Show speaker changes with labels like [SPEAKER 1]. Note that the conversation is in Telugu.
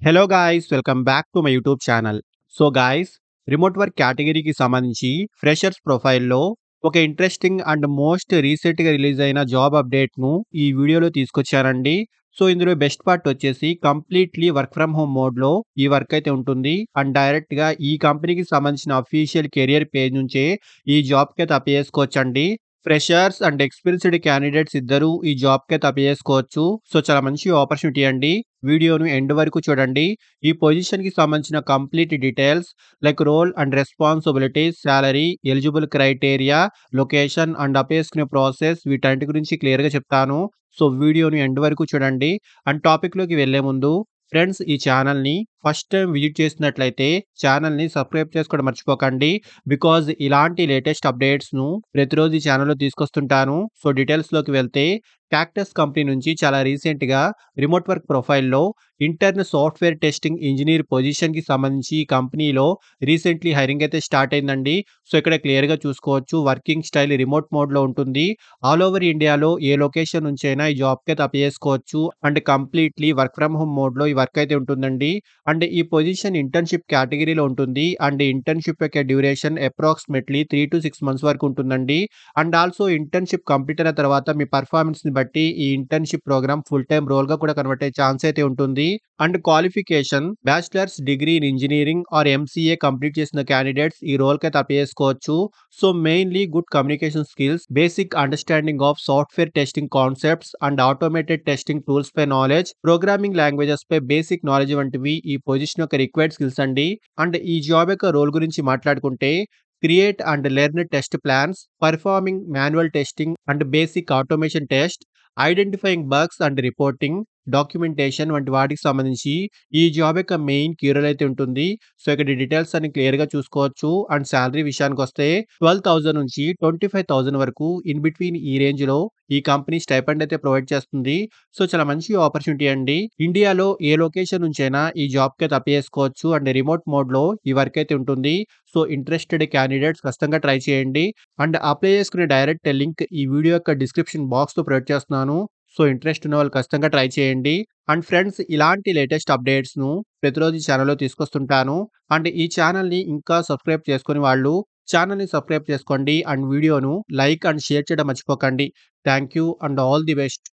[SPEAKER 1] Hello guys, welcome back to my YouTube channel. So guys, remote work కేటగిరీకి సంబంధించి ఫ్రెషర్స్ ప్రొఫైల్‌లో ఒక ఇంట్రెస్టింగ్ అండ్ మోస్ట్ రీసెంట్‌గా రిలీజ్ అయిన జాబ్ అప్డేట్‌ను ఈ వీడియోలో తీసుకొచ్చానండి. సో ఇందులో బెస్ట్ పార్ట్ వచ్చేసి కంప్లీట్‌లీ వర్క్ ఫ్రమ్ హోమ్ మోడ్‌లో ఈ వర్క్ అయితే ఉంటుంది. అండ్ డైరెక్ట్‌గా ఈ కంపెనీకి సంబంధించిన అఫీషియల్ కెరియర్ పేజ్ నుంచే ఈ జాబ్‌కైతే అప్లై చేసుకోవచ్చండి. ఫ్రెషర్స్ అండ్ ఎక్స్‌పీరియన్స్‌డ్ క్యాండిడేట్స్ ఇద్దరూ ఈ జాబ్‌కైతే అప్లై చేసుకోవచ్చు. సో చాలా మంచి ఆపర్చునిటీ అండి. వీడియోను ఎండ్ వరకు చూడండి. ఈ పొజిషన్‌కి సంబంధించిన complete details like role and responsibilities, salary, eligible criteria, location and apply చేసుకునే ప్రాసెస్ వీటన్నిటి గురించి క్లియర్‌గా చెప్తాను. సో వీడియోని ఎండ్ వరకు చూడండి. అండ్ టాపిక్‌లోకి వెళ్ళే ముందు ఫ్రెండ్స్, ఈ ఛానల్‌ని ఫస్ట్ టైమ్ విజిట్ చేసినట్లయితే ఛానల్‌ని సబ్స్క్రైబ్ చేసుకోవడం మర్చిపోకండి. బికాజ్ ఇలాంటి లేటెస్ట్ అప్డేట్స్‌ను ప్రతిరోజు ఈ ఛానల్‌లో తీసుకొస్తుంటాను. సో డీటెయిల్స్‌లోకి వెళ్తే క్యాక్టస్ కంపెనీ నుంచి చాలా రీసెంట్‌గా రిమోట్ వర్క్ ప్రొఫైల్‌లో ఇంటర్న్ సాఫ్ట్‌వేర్ టెస్టింగ్ ఇంజినీర్ పొజిషన్‌కి సంబంధించి ఈ కంపెనీలో రీసెంట్‌లీ హైరింగ్ అయితే స్టార్ట్ అయిందండి. సో ఇక్కడ క్లియర్‌గా చూసుకోవచ్చు. వర్కింగ్ స్టైల్ రిమోట్ మోడ్‌లో ఉంటుంది. ఆల్ ఓవర్ ఇండియాలో ఏ లొకేషన్ నుంచైనా ఈ జాబ్‌కైతే అప్లై చేసుకోవచ్చు. And completely work from home మోడ్‌లో ఈ వర్క్ అయితే ఉంటుందండి. అండ్ ఈ పొజిషన్ ఇంటర్న్‌షిప్ కేటగిరీలో ఉంటుంది. అండ్ ఇంటర్న్‌షిప్ యొక్క డ్యూరేషన్ అప్రాక్సిమేట్‌లీ 3-6 మంత్స్ వరకు ఉంటుందండి. అండ్ ఆల్సో ఇంటర్న్‌షిప్ కంప్లీట్ అయిన తర్వాత మీ పెర్ఫార్మన్స్‌ని బట్టి ఈ ఇంటర్న్‌షిప్ ప్రోగ్రామ్ ఫుల్ టైమ్ రోల్‌గా కూడా కన్వర్ట్ అయ్యే ఛాన్స్ అయితే ఉంటుంది. And qualification bachelors degree in engineering or MCA complete చేసిన క్యాండిడేట్స్ ఈ రోల్‌కైతే అప్లై చేసుకోవచ్చు. So mainly good communication skills, basic understanding of software testing concepts and automated testing tools పై నాలెడ్జ్, ప్రోగ్రామింగ్ లాంగ్వేజెస్ పై బేసిక్ నాలెడ్జ్ వంటివి ఈ పొజిషన్ యొక్క రిక్వైర్డ్ స్కిల్స్ అండి. అండ్ ఈ జాబ్ యొక్క రోల్ గురించి మాట్లాడుకుంటే create and learn test plans, performing manual testing and basic automation test, identifying bugs and reporting, documentation వంటి వాటికి సంబంధించి ఈ జాబ్ యొక్క మెయిన్ కీ రోల్ అయితే ఉంటుంది. సో ఇక్కడ డీటెయిల్స్ అన్ని క్లియర్‌గా చూసుకోవచ్చు. అండ్ సాలరీ విషయానికొస్తే 12,000 నుంచి 25,000 వరకు ఇన్ బిట్వీన్ ఈ రేంజ్‌లో ఈ కంపెనీ స్టైపెండ్ అయితే ప్రొవైడ్ చేస్తుంది. సో చాలా మంచి ఆపర్చునిటీ అండి. ఇండియాలో ఏ లొకేషన్ నుంచైనా ఈ జాబ్‌కైతే అప్లై చేసుకోవచ్చు. అండ్ రిమోట్ మోడ్‌లో ఈ వర్క్ అయితే ఉంటుంది. సో ఇంట్రెస్టెడ్ క్యాండిడేట్స్ ఖచ్చితంగా ట్రై చేయండి. అండ్ అప్లై చేసుకునే డైరెక్ట్ లింక్ ఈ వీడియో యొక్క డిస్క్రిప్షన్ బాక్స్‌లో ప్రొవైడ్ చేస్తున్నాను. సో ఇంట్రెస్ట్ ఉన్నవాళ్ళు ఖచ్చితంగా ట్రై చేయండి. అండ్ ఫ్రెండ్స్, ఇలాంటి లేటెస్ట్ అప్డేట్స్‌ను ప్రతిరోజు ఈ ఛానల్‌లో తీసుకొస్తుంటాను. అండ్ ఈ ఛానల్‌ని ఇంకా సబ్స్క్రైబ్ చేసుకొని వాళ్ళు ఛానల్‌ని సబ్స్క్రైబ్ చేసుకోండి. అండ్ వీడియోను లైక్ అండ్ షేర్ చేయడం మర్చిపోకండి. Thank you and all the best.